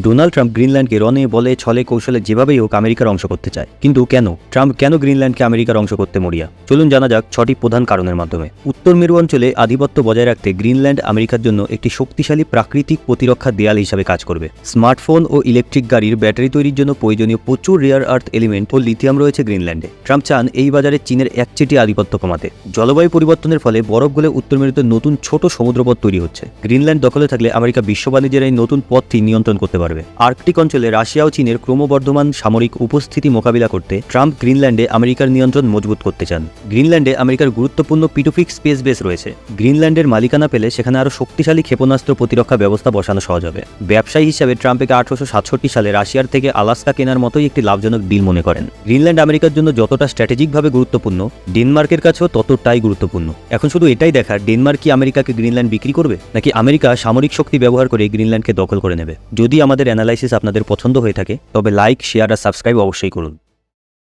Donald Trump গ্রিনল্যান্ডকে রনে বলে ছলে কৌশলে যেভাবেই হোক আমেরিকার অংশ করতে চায়, কিন্তু কেন ট্রাম্প গ্রিনল্যান্ডকে আমেরিকার অংশ করতে মরিয়া? চলুন জানা যাক 6টি প্রধান কারণের মাধ্যমে। উত্তর মেরু অঞ্চলে আধিপত্য বজায় রাখতে গ্রিনল্যান্ড আমেরিকার জন্য একটি শক্তিশালী প্রাকৃতিক প্রতিরক্ষা দেয়াল হিসাবে কাজ করবে। স্মার্টফোন ও ইলেকট্রিক গাড়ির ব্যাটারি তৈরির জন্য প্রয়োজনীয় প্রচুর রেয়ার আর্থ এলিমেন্ট ও লিথিয়াম রয়েছে গ্রিনল্যান্ডে। ট্রাম্প চান এই বাজারে চীনের একচেটি আধিপত্য কমাতে। জলবায়ু পরিবর্তনের ফলে বরফ গলে উত্তর মেরুতে নতুন ছোট সমুদ্রপথ তৈরি হচ্ছে। গ্রিনল্যান্ড দখলে থাকলে আমেরিকা বিশ্ব বাণিজ্যের এই নতুন পথটি নিয়ন্ত্রণ করতে পারবে। আর্কটিক অঞ্চলে রাশিয়া ও চীনের ক্রমবর্ধমান সামরিক উপস্থিতি মোকাবিলা করতে ট্রাম্প গ্রিনল্যান্ডে আমেরিকার নিয়ন্ত্রণ মজবুত করতে চান। গ্রিনল্যান্ডে আমেরিকার গুরুত্বপূর্ণ পিটোফিক স্পেস বেস রয়েছে। গ্রিনল্যান্ডের মালিকানা পেলে সেখানে আরও শক্তিশালী ক্ষেপণাস্ত্র প্রতিরক্ষা ব্যবস্থা বসানো সহজ হবে। ব্যবসায়ী হিসাবে ট্রাম্প 1867 সালে রাশিয়ার থেকে আলাস্কা কেনার মতোই একটি লাভজনক ডিল মনে করেন। গ্রিনল্যান্ড আমেরিকার জন্য যতটা স্ট্র্যাটেজিকভাবে গুরুত্বপূর্ণ, ডেনমার্কের কাছেও ততটাই গুরুত্বপূর্ণ। এখন শুধু এটাই দেখার, ডেনমার্ক কি আমেরিকাকে গ্রিনল্যান্ড বিক্রি করবে, নাকি আমেরিকা সামরিক শক্তি ব্যবহার করে গ্রিনল্যান্ডকে দখল করে নেবে। যদি আমাদের অ্যানালাইসিস আপনাদের পছন্দ হয়ে থাকে তবে লাইক, শেয়ার আর সাবস্ক্রাইব অবশ্যই করুন।